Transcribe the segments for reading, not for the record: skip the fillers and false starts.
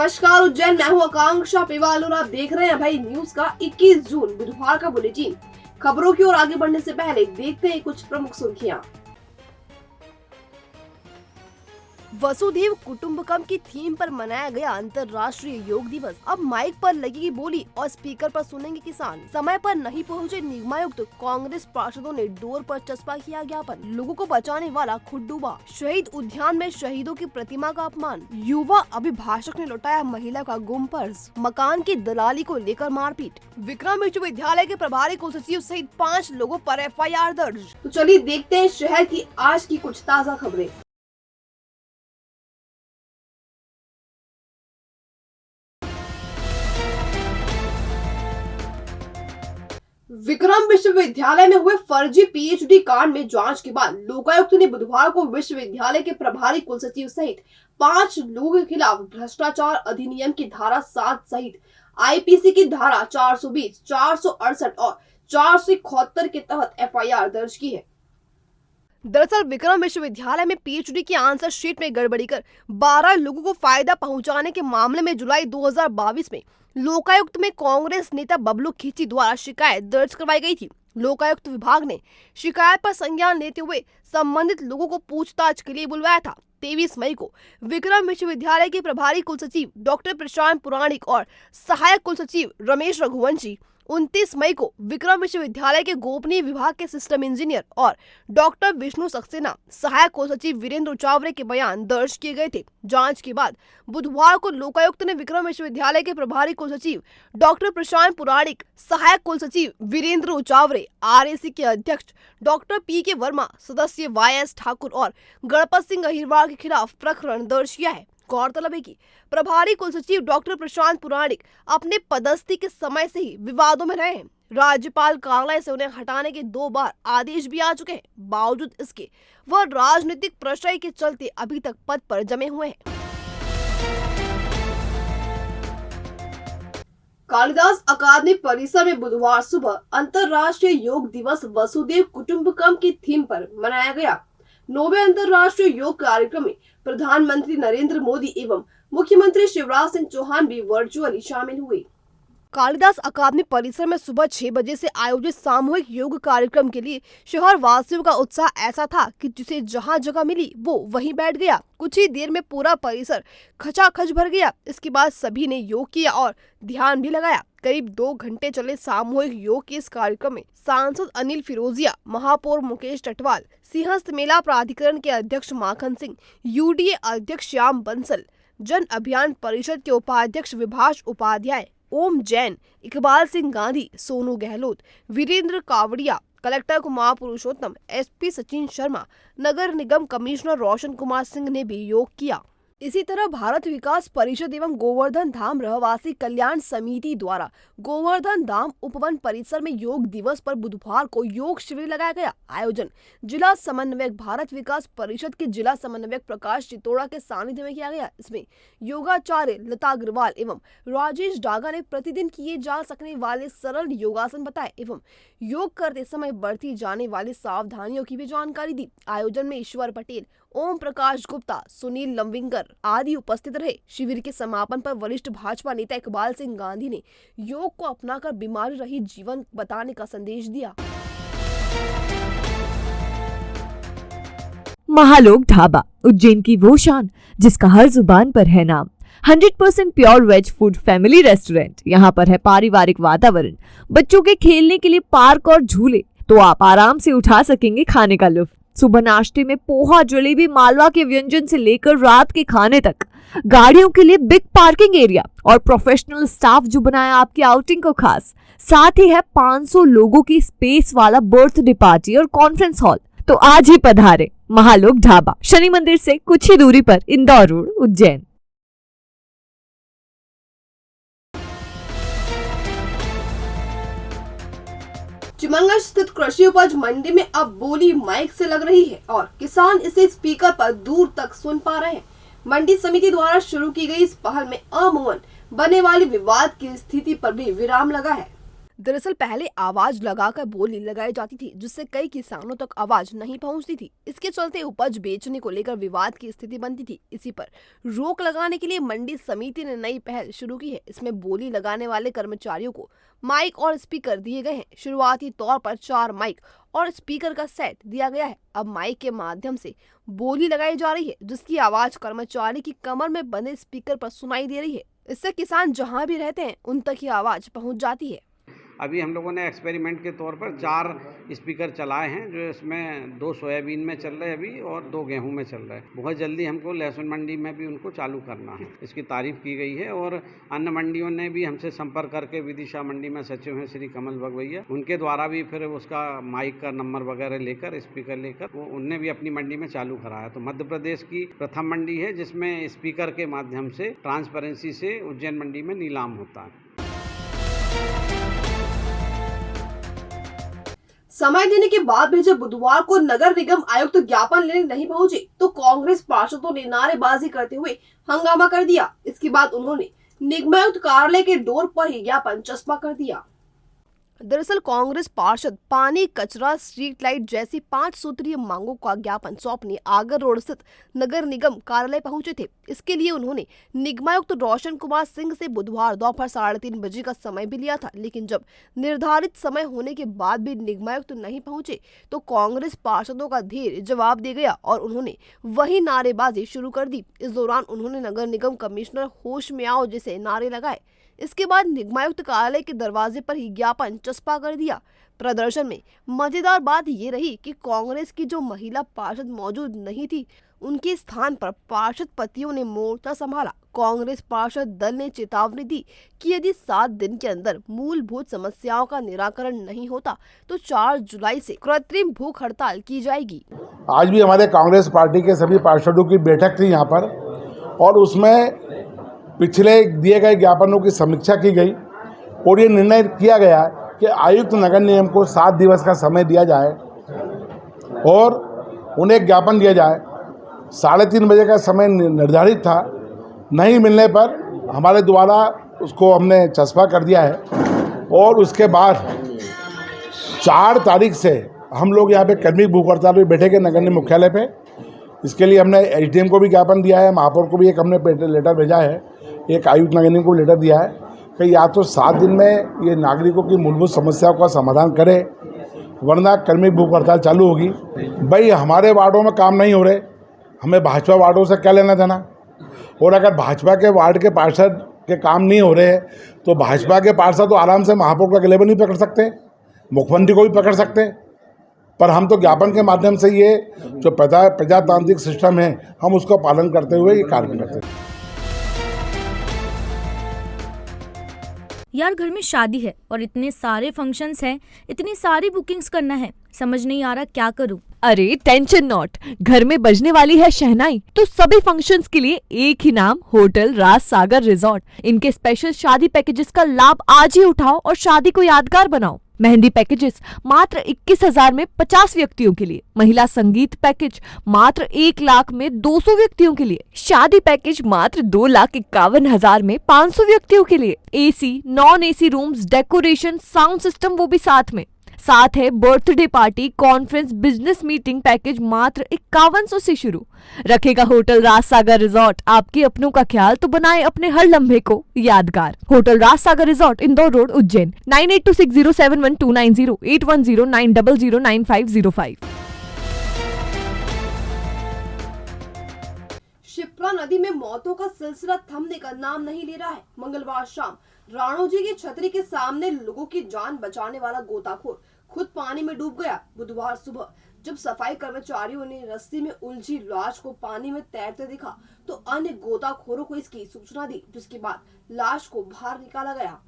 नमस्कार उज्जैन, मैं हूं आकांक्षा पेवाल और आप देख रहे हैं भाई न्यूज का 21 जून बुधवार का बुलेटिन। खबरों की ओर आगे बढ़ने से पहले देखते हैं कुछ प्रमुख सुर्खियां। वसुधैव कुटुंबकम की थीम पर मनाया गया अंतर्राष्ट्रीय योग दिवस। अब माइक पर लगेगी बोली और स्पीकर पर सुनेंगे किसान। समय पर नहीं पहुंचे निगमायुक्त, कांग्रेस पार्षदों ने डोर पर चस्पा किया ज्ञापन। लोगों को बचाने वाला खुद डूबा। शहीद उद्यान में शहीदों की प्रतिमा का अपमान। युवा अभिभाषक ने लौटाया महिला का गुम पर्स। मकान की दलाली को लेकर मारपीट। विक्रम विश्वविद्यालय के प्रभारी कुलसचिव सहित 5 लोगों पर FIR दर्ज। तो चलिए देखते हैं शहर की आज की कुछ ताज़ा खबरें। विक्रम विश्वविद्यालय में हुए फर्जी PhD कांड में जांच के बाद लोकायुक्त ने बुधवार को विश्वविद्यालय के प्रभारी कुलसचिव सहित 5 लोगों के खिलाफ भ्रष्टाचार अधिनियम की धारा 7 सहित IPC की धारा 420, 468 और 471 के तहत FIR दर्ज की है। दरअसल विक्रम विश्वविद्यालय में PhD की आंसर शीट में गड़बड़ी कर 12 लोगों को फायदा पहुंचाने के मामले में जुलाई 2022 में लोकायुक्त में कांग्रेस नेता बबलू खिची द्वारा शिकायत दर्ज करवाई गई थी। लोकायुक्त विभाग ने शिकायत पर संज्ञान लेते हुए संबंधित लोगों को पूछताछ के लिए बुलवाया था। 23 मई को विक्रम विश्वविद्यालय के प्रभारी कुलसचिव डॉक्टर प्रशांत पुराणिक और सहायक कुलसचिव रमेश रघुवंशी, 29 मई को विक्रम विश्वविद्यालय के गोपनीय विभाग के सिस्टम इंजीनियर और डॉक्टर विष्णु सक्सेना, सहायक कुलसचिव वीरेंद्र उचावरे के बयान दर्ज किए गए थे। जांच के बाद बुधवार को लोकायुक्त ने विक्रम विश्वविद्यालय के प्रभारी कुलसचिव डॉक्टर प्रशांत पुराणिक, सहायक कुलसचिव वीरेंद्र उचावरे, RAC के अध्यक्ष डॉक्टर PK वर्मा, सदस्य YS ठाकुर और गणपत सिंह अहिरवार के खिलाफ प्रकरण दर्ज किया है। गौरतलब है कि प्रभारी कुलसचिव डॉक्टर प्रशांत पुराणिक अपने पदस्थी के समय से ही विवादों में रहे हैं। राज्यपाल कार्यालय से उन्हें हटाने के 2 बार आदेश भी आ चुके हैं। बावजूद इसके वह राजनीतिक प्रश्रय के चलते अभी तक पद पर जमे हुए हैं। कालिदास अकादमी परिसर में बुधवार सुबह अंतर्राष्ट्रीय योग दिवस वसुधैव कुटुंबकम की थीम पर मनाया गया। 9वें अंतर्राष्ट्रीय योग कार्यक्रम में प्रधानमंत्री नरेंद्र मोदी एवं मुख्यमंत्री शिवराज सिंह चौहान भी वर्चुअली शामिल हुए। कालिदास अकादमी परिसर में सुबह 6 बजे से आयोजित सामूहिक योग कार्यक्रम के लिए शहर वासियों का उत्साह ऐसा था कि जिसे जहां जगह मिली वो वहीं बैठ गया। कुछ ही देर में पूरा परिसर खचाखच भर गया। इसके बाद सभी ने योग किया और ध्यान भी लगाया। करीब 2 घंटे चले सामूहिक योग के इस कार्यक्रम में सांसद अनिल फिरोजिया, महापौर मुकेश टटवाल, सिंहस्थ मेला प्राधिकरण के अध्यक्ष माखन सिंह, UDA अध्यक्ष श्याम बंसल, जन अभियान परिषद के उपाध्यक्ष विभाष उपाध्याय, ओम जैन, इकबाल सिंह गांधी, सोनू गहलोत, वीरेंद्र कावड़िया, कलेक्टर कुमार पुरुषोत्तम, SP सचिन शर्मा, नगर निगम कमिश्नर रोशन कुमार सिंह ने भी योग किया। इसी तरह भारत विकास परिषद एवं गोवर्धन धाम रहवासी कल्याण समिति द्वारा गोवर्धन धाम उपवन परिसर में योग दिवस पर बुधवार को योग शिविर लगाया गया। आयोजन जिला समन्वयक भारत विकास परिषद के जिला समन्वयक प्रकाश चितोड़ा के सानिध्य में किया गया। इसमें योगाचार्य लता अग्रवाल एवं राजेश डागा ने प्रतिदिन किए जा सकने वाले सरल योगासन बताए एवं योग करते समय बरती जाने वाली सावधानियों की भी जानकारी दी। आयोजन में ईश्वर पटेल, ओम प्रकाश गुप्ता, सुनील लंबिंगर आदि उपस्थित रहे। शिविर के समापन पर वरिष्ठ भाजपा नेता इकबाल सिंह गांधी ने योग को अपनाकर बीमारी रहित जीवन बताने का संदेश दिया। महालोक ढाबा, उज्जैन की वो शान जिसका हर जुबान पर है नाम। 100% pure veg food family restaurant. यहाँ पर है पारिवारिक वातावरण, बच्चों के खेलने के लिए पार्क और झूले, तो आप आराम से उठा सकेंगे खाने का लुत्फ। सुबह नाश्ते में पोहा, जलेबी, मालवा के व्यंजन से लेकर रात के खाने तक। गाड़ियों के लिए बिग पार्किंग एरिया और प्रोफेशनल स्टाफ जो बनाया आपकी आउटिंग को खास। साथ ही है 500 लोगों की स्पेस वाला बर्थडे पार्टी और कॉन्फ्रेंस हॉल। तो आज ही पधारे महालोक ढाबा, शनि मंदिर से कुछ ही दूरी पर, इंदौर रोड, उज्जैन। चिमंगल स्थित कृषि उपज मंडी में अब बोली माइक से लग रही है और किसान इसे स्पीकर पर दूर तक सुन पा रहे हैं। मंडी समिति द्वारा शुरू की गई इस पहल में अमूमन बनने वाली विवाद की स्थिति पर भी विराम लगा है। दरअसल पहले आवाज लगाकर बोली लगाई जाती थी, जिससे कई किसानों तक आवाज नहीं पहुंचती थी। इसके चलते उपज बेचने को लेकर विवाद की स्थिति बनती थी। इसी पर रोक लगाने के लिए मंडी समिति ने नई पहल शुरू की है। इसमें बोली लगाने वाले कर्मचारियों को माइक और स्पीकर दिए गए हैं। शुरुआती तौर पर 4 माइक और स्पीकर का सेट दिया गया है। अब माइक के माध्यम से बोली लगाई जा रही है, जिसकी आवाज कर्मचारी की कमर में बंधे स्पीकर पर सुनाई दे रही है। इससे किसान जहां भी रहते हैं उन तक ये आवाज पहुंच जाती है। अभी हम लोगों ने एक्सपेरिमेंट के तौर पर 4 स्पीकर चलाए हैं, जो इसमें 2 सोयाबीन में चल रहे हैं अभी और 2 गेहूं में चल रहे हैं। बहुत जल्दी हमको लहसुन मंडी में भी उनको चालू करना है। इसकी तारीफ की गई है और अन्य मंडियों ने भी हमसे संपर्क करके, विदिशा मंडी में सचिव हैं श्री कमल भगवैया, उनके द्वारा भी फिर उसका माइक का नंबर वगैरह लेकर, स्पीकर लेकर वो उनने भी अपनी मंडी में चालू कराया। तो मध्य प्रदेश की प्रथम मंडी है जिसमें स्पीकर के माध्यम से ट्रांसपेरेंसी से उज्जैन मंडी में नीलाम होता है। समय देने के बाद भी जब बुधवार को नगर निगम आयुक्त ज्ञापन लेने नहीं पहुंचे तो कांग्रेस पार्षदों ने नारेबाजी करते हुए हंगामा कर दिया। इसके बाद उन्होंने निगमायुक्त कार्यालय के डोर पर ही ज्ञापन चस्पा कर दिया। दरअसल कांग्रेस पार्षद पानी, कचरा, स्ट्रीट लाइट जैसी 5 सूत्रीय मांगों का ज्ञापन सौंपने आगर रोड स्थित नगर निगम कार्यालय पहुंचे थे। इसके लिए उन्होंने निगमायुक्त रोशन कुमार सिंह से बुधवार दोपहर 3:30 बजे का समय भी लिया था, लेकिन जब निर्धारित समय होने के बाद भी निगमायुक्त नहीं पहुंचे तो कांग्रेस पार्षदों का धीर जवाब दे गया और उन्होंने वही नारेबाजी शुरू कर दी। इस दौरान उन्होंने नगर निगम कमिश्नर होश में आओ जैसे नारे लगाए। इसके बाद निगमायुक्त कार्यालय के दरवाजे पर ही ज्ञापन चस्पा कर दिया। प्रदर्शन में मजेदार बात ये रही कि कांग्रेस की जो महिला पार्षद मौजूद नहीं थी, उनके स्थान पर पार्षद पतियों ने मोर्चा संभाला। कांग्रेस पार्षद दल ने चेतावनी दी कि यदि 7 दिन के अंदर मूलभूत समस्याओं का निराकरण नहीं होता तो 4 जुलाई से कृत्रिम भूख हड़ताल की जाएगी। आज भी हमारे कांग्रेस पार्टी के सभी पार्षदों की बैठक थी यहाँ पर और उसमें पिछले दिए गए ज्ञापनों की समीक्षा की गई और ये निर्णय किया गया कि आयुक्त नगर निगम को 7 दिवस का समय दिया जाए और उन्हें ज्ञापन दिया जाए। 3:30 बजे का समय निर्धारित था, नहीं मिलने पर हमारे द्वारा उसको हमने चस्पा कर दिया है और उसके बाद 4 तारीख से हम लोग यहाँ पे कर्मी भूख हड़ताल पे बैठेंगे नगर निगम मुख्यालय पे। इसके लिए हमने एसडीएम को भी ज्ञापन दिया है, महापौर को भी एक हमने लेटर भेजा है, एक आयुक्त नगर निगम को लेटर दिया है कि या तो 7 दिन में ये नागरिकों की मूलभूत समस्याओं का समाधान करे, वरना कर्मी भूख हड़ताल चालू होगी। भाई हमारे वार्डों में काम नहीं हो रहे, हमें भाजपा वार्डों से क्या लेना देना। और अगर भाजपा के वार्ड के पार्षद के काम नहीं हो रहे तो भाजपा के पार्षद तो आराम से महापौर का गले नहीं पकड़ सकते, मुख्यमंत्री को भी पकड़ सकते। पर हम तो ज्ञापन के माध्यम से ये जो प्रजातांत्रिक सिस्टम है हम उसका पालन करते हुए ये कार्य करते हैं। यार घर में शादी है और इतने सारे फंक्शंस हैं, इतनी सारी बुकिंग्स करना है, समझ नहीं आ रहा क्या करूं। अरे टेंशन नॉट, घर में बजने वाली है शहनाई तो सभी फंक्शंस के लिए एक ही नाम, होटल राज सागर रिजॉर्ट। इनके स्पेशल शादी पैकेजेस का लाभ आज ही उठाओ और शादी को यादगार बनाओ। मेहंदी पैकेजेस मात्र 21,000 में 50 व्यक्तियों के लिए, महिला संगीत पैकेज मात्र 1 लाख में 200 व्यक्तियों के लिए, शादी पैकेज मात्र 2,51,000 में 500 व्यक्तियों के लिए, AC non AC rooms, decoration, sound system वो भी साथ है birthday party, conference, business meeting package मात्र 5100 से शुरू। रखेगा होटल राज सागर रिजॉर्ट आपके अपनों का ख्याल तो बनाए अपने हर लम्हे को यादगार। होटल राज सागर रिजॉर्ट, इंदौर रोड, उज्जैन। 9826071290, 8109009505। शिप्रा नदी में मौतों का सिलसिला थमने का नाम नहीं ले रहा है। मंगलवार शाम राणोजी की छतरी के सामने लोगों की जान बचाने वाला गोताखोर खुद पानी में डूब गया। बुधवार सुबह जब सफाई कर्मचारियों ने रस्सी में उलझी लाश को पानी में तैरते देखा तो अन्य गोताखोरों को इसकी सूचना दी, जिसके बाद लाश को बाहर निकाला गया।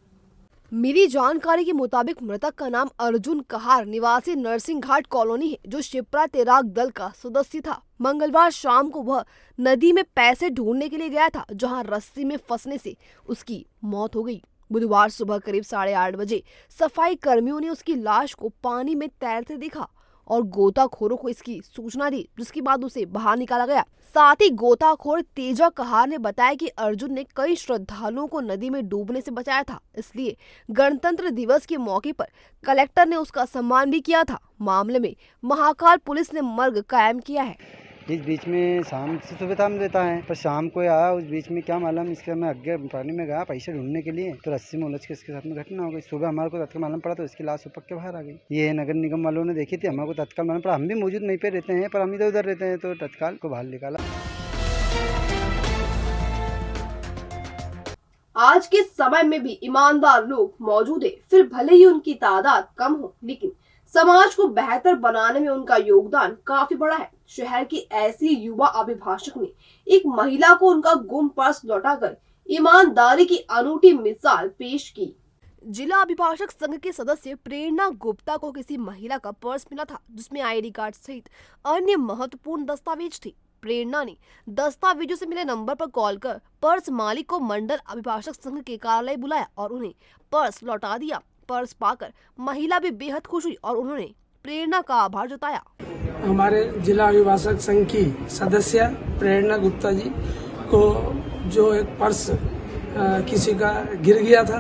मिली जानकारी के मुताबिक मृतक का नाम अर्जुन कहार निवासी नरसिंह घाट कॉलोनी है, जो शिप्रा तैराक दल का सदस्य था। मंगलवार शाम को वह नदी में पैसे ढूंढने के लिए गया था, जहां रस्सी में फंसने से उसकी मौत हो गई। बुधवार सुबह करीब 8:30 बजे सफाई कर्मियों ने उसकी लाश को पानी में तैरते देखा और गोताखोरों को इसकी सूचना दी, जिसके बाद उसे बाहर निकाला गया। साथ ही गोताखोर तेजा कहार ने बताया कि अर्जुन ने कई श्रद्धालुओं को नदी में डूबने से बचाया था, इसलिए गणतंत्र दिवस के मौके पर कलेक्टर ने उसका सम्मान भी किया था। मामले में महाकाल पुलिस ने मर्ग कायम किया है। इस बीच में शाम से सुबह शाम देता है, पर शाम को आया उस बीच में क्या मालूम, इसके मैं आगे पानी में गया पैसे ढूंढने के लिए, तो रस्सी में उलझ के इसके साथ में घटना हो गई। सुबह हमारे को तत्काल मालूम पड़ा तो इसकी लाश उपक के बाहर आ गई। ये नगर निगम वालों ने देखी थी, हमारे को तत्काल मालूम पड़ा। हम भी मौजूद नहीं पे रहते हैं, पर हम इधर उधर रहते हैं, तो तत्काल को बाहर निकाला। आज के समय में भी ईमानदार लोग मौजूद है, फिर भले ही उनकी तादाद कम हो, लेकिन समाज को बेहतर बनाने में उनका योगदान काफी बड़ा है। शहर की ऐसी युवा अभिभाषक ने एक महिला को उनका गुम पर्स लौटाकर ईमानदारी की अनूठी मिसाल पेश की। जिला अभिभाषक संघ के सदस्य प्रेरणा गुप्ता को किसी महिला का पर्स मिला था, जिसमें आईडी कार्ड सहित अन्य महत्वपूर्ण दस्तावेज थे। प्रेरणा ने दस्तावेजों से मिले नंबर पर कॉल कर पर्स मालिक को मंडल अभिभाषक संघ के कार्यालय बुलाया और उन्हें पर्स लौटा दिया। पर्स पाकर महिला भी बेहद खुश हुई और उन्होंने प्रेरणा का आभार जताया। हमारे जिला अभिभाषक संघ की सदस्य प्रेरणा गुप्ता जी को जो एक पर्स किसी का गिर गया था,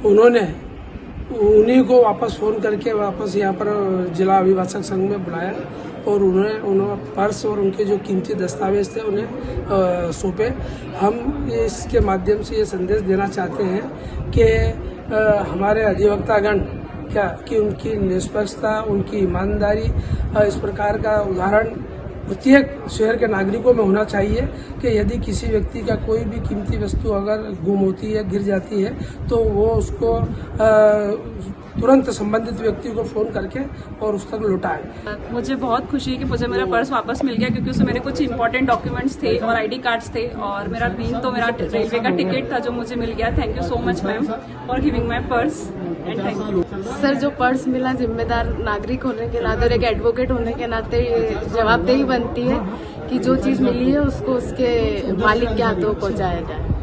उन्हीं को वापस फोन करके वापस यहाँ पर जिला अभिभाषक संघ में बुलाया और उन्होंने पर्स और उनके जो कीमती दस्तावेज थे उन्हें सौंपे। हम इसके माध्यम से ये संदेश देना चाहते हैं कि हमारे अधिवक्तागण कि उनकी निष्पक्षता, उनकी ईमानदारी, इस प्रकार का उदाहरण प्रत्येक शहर के नागरिकों में होना चाहिए कि यदि किसी व्यक्ति का कोई भी कीमती वस्तु अगर गुम होती है, गिर जाती है, तो वो उसको तुरंत संबंधित व्यक्ति को फोन करके और उस तक लौटाए। मुझे बहुत खुशी है कि मुझे मेरा पर्स वापस मिल गया, क्योंकि उसमें मेरे कुछ इंपॉर्टेंट डॉक्यूमेंट्स थे और आईडी कार्ड्स थे और मेरा मेन तो मेरा रेलवे का टिकट था जो मुझे मिल गया। Thank you so much ma'am for giving my purse and thank you. Sir, जो पर्स मिला, जिम्मेदार नागरिक होने के नाते और एक एडवोकेट होने के नाते ये जवाबदेही बनती है कि जो चीज मिली है उसको उसके मालिक के हाथों पहुंचाया जाए।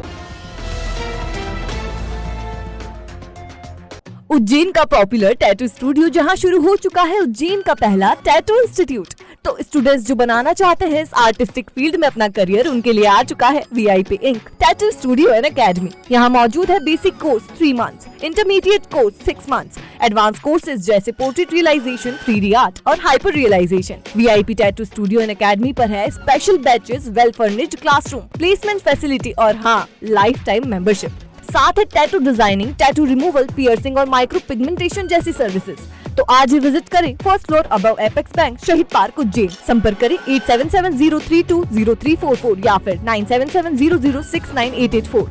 उज्जैन का पॉपुलर टैटू स्टूडियो जहां शुरू हो चुका है उज्जैन का पहला टैटू इंस्टीट्यूट। तो स्टूडेंट्स जो बनाना चाहते हैं इस आर्टिस्टिक फील्ड में अपना करियर, उनके लिए आ चुका है VIP ink tattoo studio and academy. यहाँ मौजूद है basic course 3 months, intermediate course 6 months, advance courses जैसे पोर्ट्रेट रियलाइजेशन, 3D आर्ट और hyper realization. VIP tattoo studio and academy पर है special batches, well furnished classroom, placement facility और हाँ, life time membership. साथ है tattoo designing, tattoo removal, piercing और micro pigmentation जैसी सर्विसेज। तो आज ही विजिट करें first floor above apex bank, शहीद पार्क, उज्जैन। संपर्क करें 8770320344 या फिर 9770069884।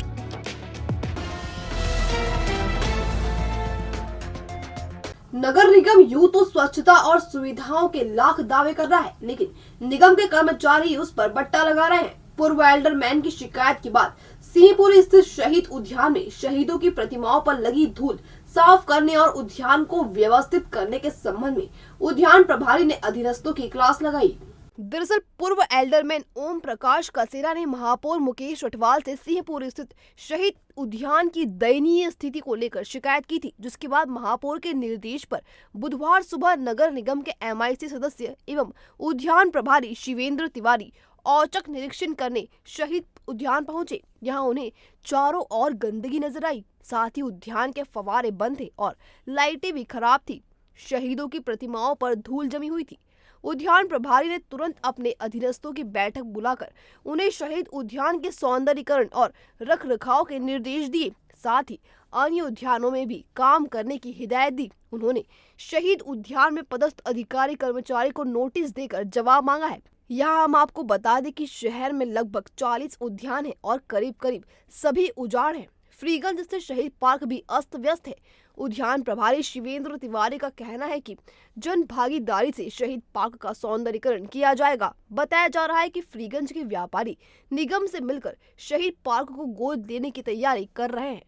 नगर निगम यूं तो स्वच्छता और सुविधाओं के लाख दावे कर रहा है, लेकिन निगम के कर्मचारी उस पर बट्टा लगा रहे हैं। पूर्व एल्डरमैन की शिकायत के बाद सिंहपुरी स्थित शहीद उद्यान में शहीदों की प्रतिमाओं पर लगी धूल साफ करने और उद्यान को व्यवस्थित करने के संबंध में उद्यान प्रभारी ने अधीनस्थों की क्लास लगाई। दरअसल पूर्व एल्डरमैन ओम प्रकाश कसेरा ने महापौर मुकेश रटवाल से सिंहपुरी स्थित शहीद उद्यान की दयनीय स्थिति को लेकर शिकायत की थी, जिसके बाद महापौर के निर्देश पर बुधवार सुबह नगर निगम के MIC सदस्य एवं उद्यान प्रभारी शिवेंद्र तिवारी औचक निरीक्षण करने शहीद उद्यान पहुंचे। यहां उन्हें चारों ओर गंदगी नजर आई, साथ ही उद्यान के फव्वारे बंद थे और लाइटें भी खराब थी। शहीदों की प्रतिमाओं पर धूल जमी हुई थी। उद्यान प्रभारी ने तुरंत अपने अधीनस्थों की बैठक बुलाकर उन्हें शहीद उद्यान के सौंदर्यीकरण और रखरखाव के निर्देश दिए, साथ ही अन्य उद्यानों में भी काम करने की हिदायत दी। उन्होंने शहीद उद्यान में पदस्थ अधिकारी कर्मचारी को नोटिस देकर जवाब मांगा है। यहाँ हम आपको बता दें कि शहर में लगभग 40 उद्यान हैं और करीब सभी उजाड़ हैं। फ्रीगंज स्थित शहीद पार्क भी अस्त व्यस्त है। उद्यान प्रभारी शिवेंद्र तिवारी का कहना है कि जन भागीदारी से शहीद पार्क का सौंदर्यीकरण किया जाएगा। बताया जा रहा है कि फ्रीगंज के व्यापारी निगम से मिलकर शहीद पार्क को गोद लेने की तैयारी कर रहे हैं।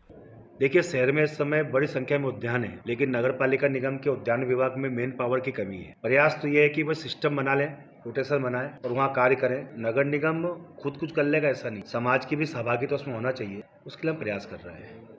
देखिए, शहर में इस समय बड़ी संख्या में उद्यान है, लेकिन नगर पालिका निगम के उद्यान विभाग में मेन पावर की कमी है। प्रयास तो ये है कि वो सिस्टम बना लें, रोटेशन बनाए और वहाँ कार्य करें। नगर निगम खुद कुछ कर लेगा ऐसा नहीं, समाज की भी सहभागिता उसमें होना चाहिए, उसके लिए हम प्रयास कर रहे हैं।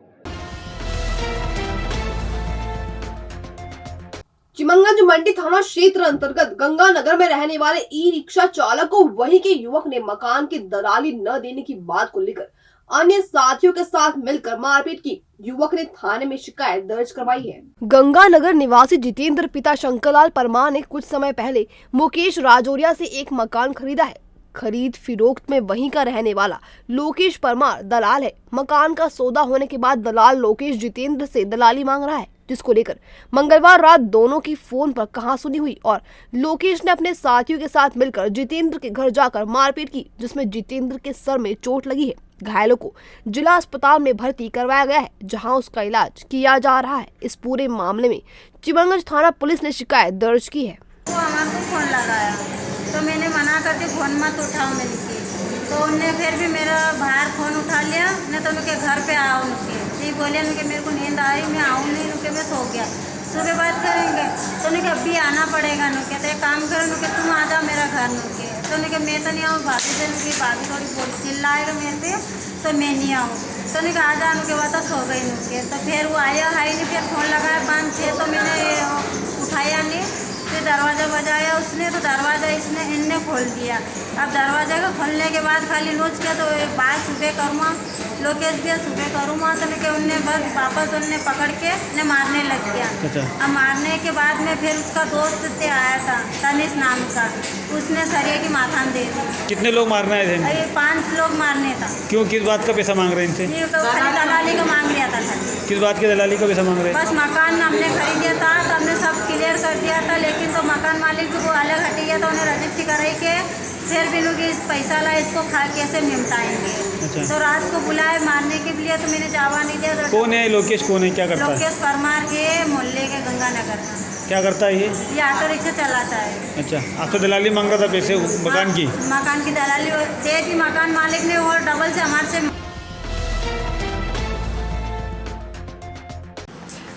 चिमनगंज मंडी थाना क्षेत्र अंतर्गत गंगानगर में रहने वाले ई रिक्शा चालक को वहीं के युवक ने मकान की दलाली न देने की बात को लेकर अन्य साथियों के साथ मिलकर मारपीट की। युवक ने थाने में शिकायत दर्ज करवाई है। गंगानगर निवासी जितेंद्र पिता शंकरलाल परमार ने कुछ समय पहले मुकेश राजौरिया से एक मकान खरीदा है। खरीद फिरोख्त में वहीं का रहने वाला लोकेश परमार दलाल है। मकान का सौदा होने के बाद दलाल लोकेश जितेंद्र से दलाली मांग रहा है, जिसको लेकर मंगलवार रात दोनों की फोन पर कहासुनी हुई और लोकेश ने अपने साथियों के साथ मिलकर जितेंद्र के घर जाकर मारपीट की, जिसमें जितेंद्र के सर में चोट लगी है। घायलों को जिला अस्पताल में भर्ती करवाया गया है, जहां उसका इलाज किया जा रहा है। इस पूरे मामले में चिमनगंज थाना पुलिस ने शिकायत दर्ज की है। वो हमारे को फोन लगाया तो मैंने मना कर दी, फोन मत उठाओ मैंने की, तो उनने फिर भी मेरा बाहर फोन उठा लिया, नहीं तो उनके घर पे आओ उनके नहीं बोले, उनके मेरे को नींद आई, मैं आऊँ नहीं, उनके मैं सो गया, सुबह बात करेंगे तो उनके अभी आना पड़ेगा, उनके तो एक काम करो उनके तुम आ जाओ मेरा घर उनके, तो उनके मैं तो नहीं आऊँ, भाभी से उनकी भाभी थोड़ी बोल चिल्लाएगा मेरे पे तो मैं नहीं आऊँ, तो उनके आ जा उनके बाद सो गई उनके, तो फिर वो आया है नहीं, फिर फोन लगाया 5-6 तो मैंने उठाया नहीं, फिर दरवाज़ा बजाया उसने तो दरवाज़ा इनने खोल दिया। अब दरवाज़ा का खोलने के बाद खाली नोच किया तो बात सुबह करूँगा, लोकेश भी सुबह करूँगा, तो उनके उनने बस वापस उनने पकड़ के ने मारने लग गया। अब मारने के बाद में फिर उसका दोस्त से आया था तनिष नाम का, उसने सरिया की माथान दे दी। कितने लोग मारने आए थे? 5 लोग मारने था। क्यों, किस बात का पैसा मांग रहे थे? तो खाली दलाली का मांग लिया था। खाली किस बात की दलाली का पैसा मांग रहे? बस मकान हमने खरीदा था तो हमने सब क्लियर कर दिया था, लेकिन तो मकान मालिक को अलग हट गया था, उन्हें रजिस्ट्री कराई के फिर भी लोग इस पैसा ला इसको खा कैसे निपटाएंगे। अच्छा। तो रात को बुलाए मारने के लिए तो मैंने जावा नहीं दिया। कौन है लोकेश, कौन है, क्या करता है? लोकेश परमार के मोहल्ले के गंगानगर का। क्या करता है ये ऑटो रिक्शा चलाता है। अच्छा, आप तो दलाली मांग रहा था पैसे मकान की? मकान की दलाली दे दी मकान मालिक ने और डबल से हमारे से।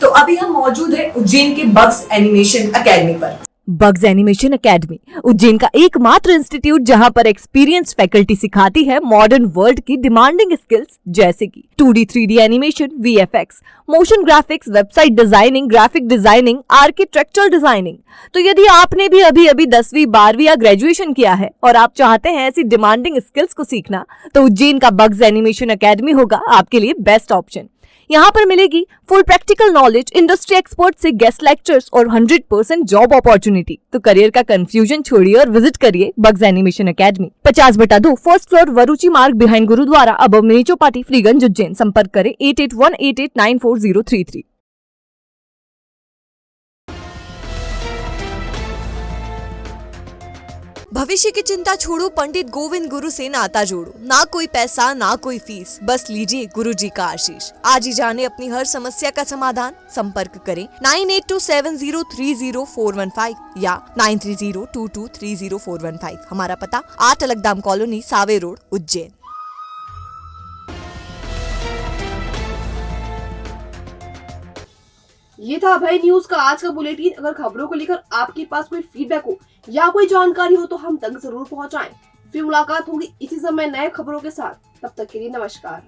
तो अभी हम मौजूद है उज्जैन के बग्स एनिमेशन एकेडमी पर। बग्स एनिमेशन एकेडमी उज्जैन का एकमात्र इंस्टीट्यूट जहां पर एक्सपीरियंस फैकल्टी सिखाती है मॉडर्न वर्ल्ड की डिमांडिंग स्किल्स जैसे कि 2D 3D animation, VFX, motion graphics, website designing, graphic designing, architectural designing. तो यदि आपने भी अभी 10वीं 12वीं या ग्रेजुएशन किया है और आप चाहते हैं ऐसी डिमांडिंग स्किल्स को सीखना, तो उज्जैन का बग्स एनिमेशन एकेडमी होगा आपके लिए बेस्ट ऑप्शन। यहाँ पर मिलेगी full practical knowledge, industry expert से गेस्ट लेक्चर्स और 100% जॉब अपॉर्चुनिटी। तो करियर का कंफ्यूजन छोड़िए और विजिट करिए Bugs Animation Academy, 50/2 first floor, Varuchi Marg, behind gurdwara, above mini Chowpatty, Freeganj, Ujjain. संपर्क करें 8818894033। भविष्य की चिंता छोड़ो, पंडित गोविंद गुरु से नाता जोड़ो। ना कोई पैसा, ना कोई फीस, बस लीजिए गुरु जी का आशीष। आज ही जाने अपनी हर समस्या का समाधान। संपर्क करें 9827030415 या 9302230415। हमारा पता 8 अलगदाम कॉलोनी, सावे रोड, उज्जैन। ये था अभय न्यूज का आज का बुलेटिन। अगर खबरों को लेकर आपके पास कोई फीडबैक हो या कोई जानकारी हो तो हम तक जरूर पहुंचाएं। फिर मुलाकात होगी इसी समय नए खबरों के साथ। तब तक के लिए नमस्कार।